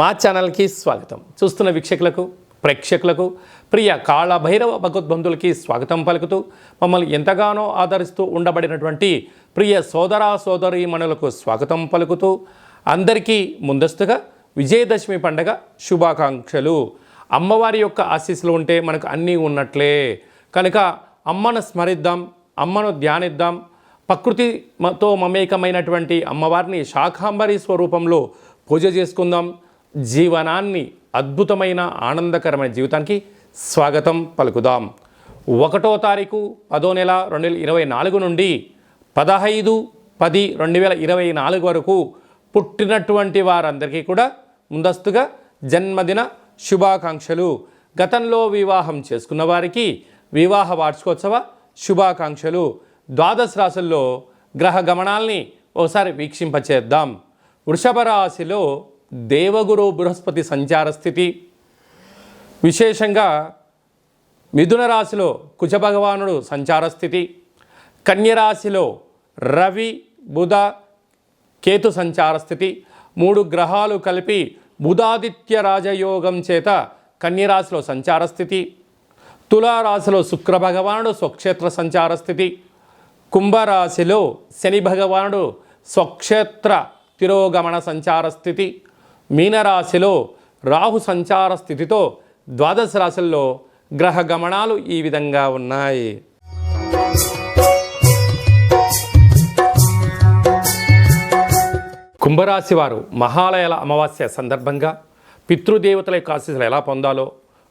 మా ఛానల్కి స్వాగతం. చూస్తున్న వీక్షకులకు ప్రేక్షకులకు ప్రియ కాళభైరవ భగవద్బంధులకి స్వాగతం పలుకుతూ మమ్మల్ని ఎంతగానో ఆదరిస్తూ ఉండబడినటువంటి ప్రియ సోదర సోదరీమణులకు స్వాగతం పలుకుతూ అందరికీ ముందస్తుగా విజయదశమి పండగ శుభాకాంక్షలు. అమ్మవారి యొక్క ఆశీస్సులు ఉంటే మనకు అన్నీ ఉన్నట్లే కనుక అమ్మను స్మరిద్దాం, అమ్మను ధ్యానిద్దాం. ప్రకృతితో మమేకమైనటువంటి అమ్మవారిని శాకాంబరి స్వరూపంలో పూజ చేసుకుందాం. జీవనాన్ని అద్భుతమైన ఆనందకరమైన జీవితానికి స్వాగతం పలుకుదాం. 1వ తారీఖు 10వ నెల 2024 నుండి 15/10/2024 వరకు పుట్టినటువంటి వారందరికీ కూడా ముందస్తుగా జన్మదిన శుభాకాంక్షలు. గతంలో వివాహం చేసుకున్న వారికి వివాహ వార్షికోత్సవ శుభాకాంక్షలు. ద్వాదశ రాశుల్లో గ్రహ గమనాల్ని ఒకసారి వీక్షింపచేద్దాం. వృషభ రాశిలో దేవగురు బృహస్పతి సంచార స్థితి, విశేషంగా మిథున రాశిలో కుజభగవానుడు సంచార స్థితి, కన్యరాశిలో రవి బుధ కేతు సంచార స్థితి. 3 గ్రహాలు కలిపి బుధాదిత్య రాజయోగం చేత కన్యరాశిలో సంచార స్థితి. తులారాశిలో శుక్ర భగవానుడు స్వక్షేత్ర సంచార స్థితి. కుంభరాశిలో శని భగవానుడు స్వక్షేత్ర తిరోగమన సంచార స్థితి. మీనరాశిలో రాహు సంచార స్థితితో ద్వాదశ రాశుల్లో గ్రహ గమనాలు ఈ విధంగా ఉన్నాయి. కుంభరాశి వారు మహాలయాల అమావాస్య సందర్భంగా పితృదేవతల యొక్క ఆశీస్సులు ఎలా పొందాలో,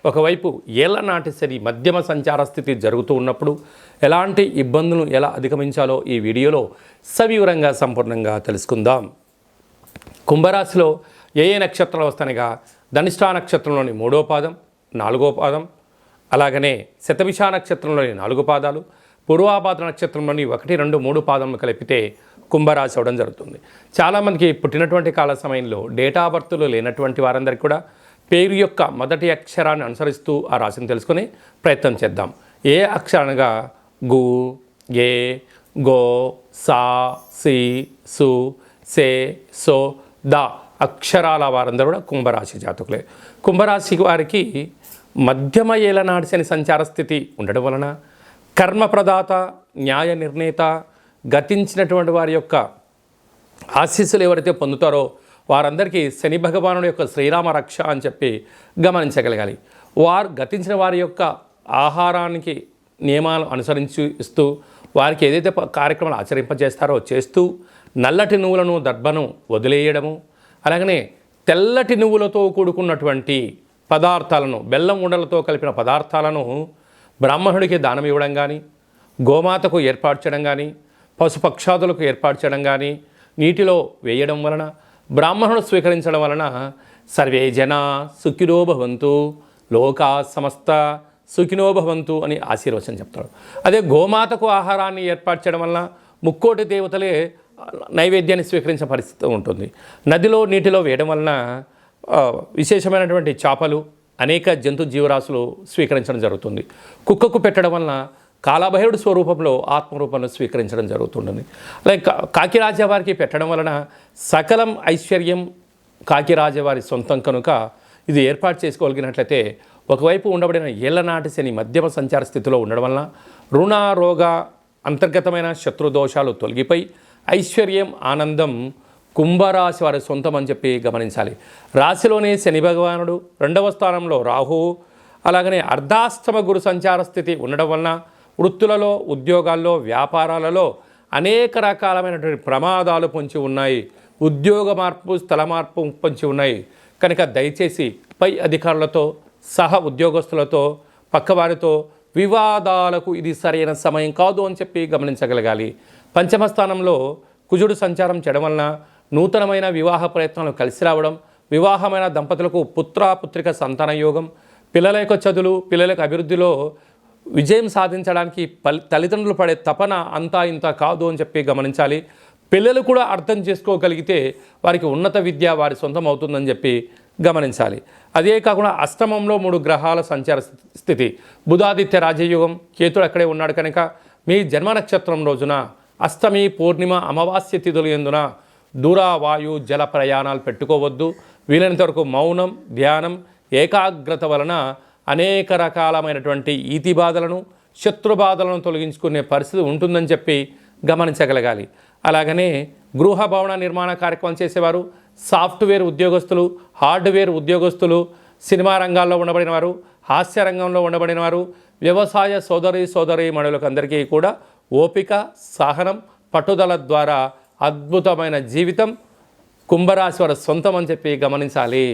ఒకవైపు ఏళ్ల నాటి శని మధ్యమ సంచార స్థితి జరుగుతూ ఉన్నప్పుడు ఎలాంటి ఇబ్బందులను ఎలా అధిగమించాలో ఈ వీడియోలో సవివరంగా సంపూర్ణంగా తెలుసుకుందాం. కుంభరాశిలో ఏ నక్షత్రాలు వస్తాయనగా ధనిష్ఠా నక్షత్రంలోని 3వ పాదం, 4వ పాదం, అలాగనే శతభిష నక్షత్రంలోని 4 పాదాలు, పూర్వాభాద్ర నక్షత్రంలోని 1, 2, 3 పాదములు కలిపితే కుంభరాశి అవడం జరుగుతుంది. చాలామందికి పుట్టినటువంటి కాల సమయంలో డేటా బర్త్లు లేనటువంటి వారందరికీ కూడా పేరు యొక్క మొదటి అక్షరాన్ని అనుసరిస్తూ ఆ రాశిని తెలుసుకునే ప్రయత్నం చేద్దాం. ఏ అక్షరాలుగా గు, ఏ, గో, సా, సి, సు, సే, సో, ద అక్షరాల వారందరూ కూడా కుంభరాశి జాతకులే. కుంభరాశి వారికి మధ్యమ ఏలనాటి శని సంచార స్థితి ఉండడం వలన కర్మప్రదాత, న్యాయ నిర్ణేత, గతించినటువంటి వారి యొక్క ఆశీస్సులు ఎవరైతే పొందుతారో వారందరికీ శని భగవానుడి యొక్క శ్రీరామ రక్ష అని చెప్పి గమనించగలగాలి. వారు గతించిన వారి యొక్క ఆహారానికి నియమాలు అనుసరించి ఇస్తూ వారికి ఏదైతే కార్యక్రమాలు ఆచరింపజేస్తారో చేస్తూ నల్లటి నువ్వులను దర్భను వదిలేయడము, అలాగనే తెల్లటి నువ్వులతో కూడుకున్నటువంటి పదార్థాలను, బెల్లం ఉండలతో కలిపిన పదార్థాలను బ్రాహ్మణుడికి దానం ఇవ్వడం కానీ, గోమాతకు ఏర్పాటు చేయడం కానీ, పశుపక్షాదులకు ఏర్పాటు చేయడం కానీ, నీటిలో వేయడం వలన, బ్రాహ్మణుడు స్వీకరించడం వలన సర్వే జన సుఖినో భవంతు, లోకా సమస్త సుఖినో భవంతు అని ఆశీర్వచనం చెప్తాడు. అదే గోమాతకు ఆహారాన్ని ఏర్పాటు చేయడం వలన ముక్కోటి దేవతలే నైవేద్యాన్ని స్వీకరించిన పరిస్థితి ఉంటుంది. నదిలో నీటిలో వేయడం వలన విశేషమైనటువంటి చేపలు, అనేక జంతు జీవరాశులు స్వీకరించడం జరుగుతుంది. కుక్కకు పెట్టడం వలన కాళభైరుడు స్వరూపంలో ఆత్మరూపంలో స్వీకరించడం జరుగుతుంటుంది. అలాగే కాకిరాజవారికి పెట్టడం వలన సకలం ఐశ్వర్యం కాకిరాజవారి సొంతం కనుక ఇది ఏర్పాటు చేసుకోగలిగినట్లయితే ఒకవైపు ఉండబడిన ఏళ్లనాటి శని మధ్యమ సంచార స్థితిలో ఉండడం వలన రుణ రోగ అంతర్గతమైన శత్రుదోషాలు తొలగిపోయి ఐశ్వర్యం ఆనందం కుంభరాశి వారి సొంతం అని చెప్పి గమనించాలి. రాశిలోనే శని భగవానుడు, 2వ స్థానంలో రాహువు, అలాగనే అర్ధాష్టమ గురు సంచార స్థితి ఉండడం వలన వృత్తులలో, ఉద్యోగాల్లో, వ్యాపారాలలో అనేక రకాలమైనటువంటి ప్రమాదాలు పొంచి ఉన్నాయి. ఉద్యోగ మార్పు, స్థల మార్పు పొంచి ఉన్నాయి. కనుక దయచేసి పై అధికారులతో, సహ ఉద్యోగస్తులతో, పక్కవారితో వివాదాలకు ఇది సరైన సమయం కాదు అని చెప్పి గమనించగలగాలి. పంచమ స్థానంలో కుజుడు సంచారం చేయడం వలన నూతనమైన వివాహ ప్రయత్నాలు కలిసి రావడం, వివాహమైన దంపతులకు పుత్రిక సంతాన యోగం, పిల్లల యొక్క చదువులు, పిల్లల యొక్క అభివృద్ధిలో విజయం సాధించడానికి తల్లిదండ్రులు పడే తపన అంతా ఇంత కాదు అని చెప్పి గమనించాలి. పిల్లలు కూడా అర్థం చేసుకోగలిగితే వారికి ఉన్నత విద్య వారి సొంతం అవుతుందని చెప్పి గమనించాలి. అదే కాకుండా అష్టమంలో 3 గ్రహాల సంచార స్థితి, బుధాదిత్య రాజయోగం, కేతుడు అక్కడే ఉన్నాడు కనుక మీ జన్మ నక్షత్రం రోజున అష్టమి, పూర్ణిమ, అమావాస్య తిథులు ఎందున దూర వాయు జల ప్రయాణాలు పెట్టుకోవద్దు. వీలైనంత వరకు మౌనం, ధ్యానం, ఏకాగ్రత వలన అనేక రకాలమైనటువంటి ఈతి బాధలను, శత్రు బాధలను తొలగించుకునే పరిస్థితి ఉంటుందని చెప్పి గమనించగలగాలి. అలాగనే గృహ భవన నిర్మాణ కార్యక్రమం చేసేవారు, సాఫ్ట్వేర్ ఉద్యోగస్తులు, హార్డ్వేర్ ఉద్యోగస్తులు, సినిమా రంగాల్లో ఉండబడిన వారు, హాస్య రంగంలో ఉండబడిన వారు, వ్యవసాయ సోదరీమణులకు అందరికీ కూడా ఓపిక, సహనం, పట్టుదల ద్వారా అద్భుతమైన జీవితం కుంభరాశి వారి సొంతం అని చెప్పి గమనించాలి.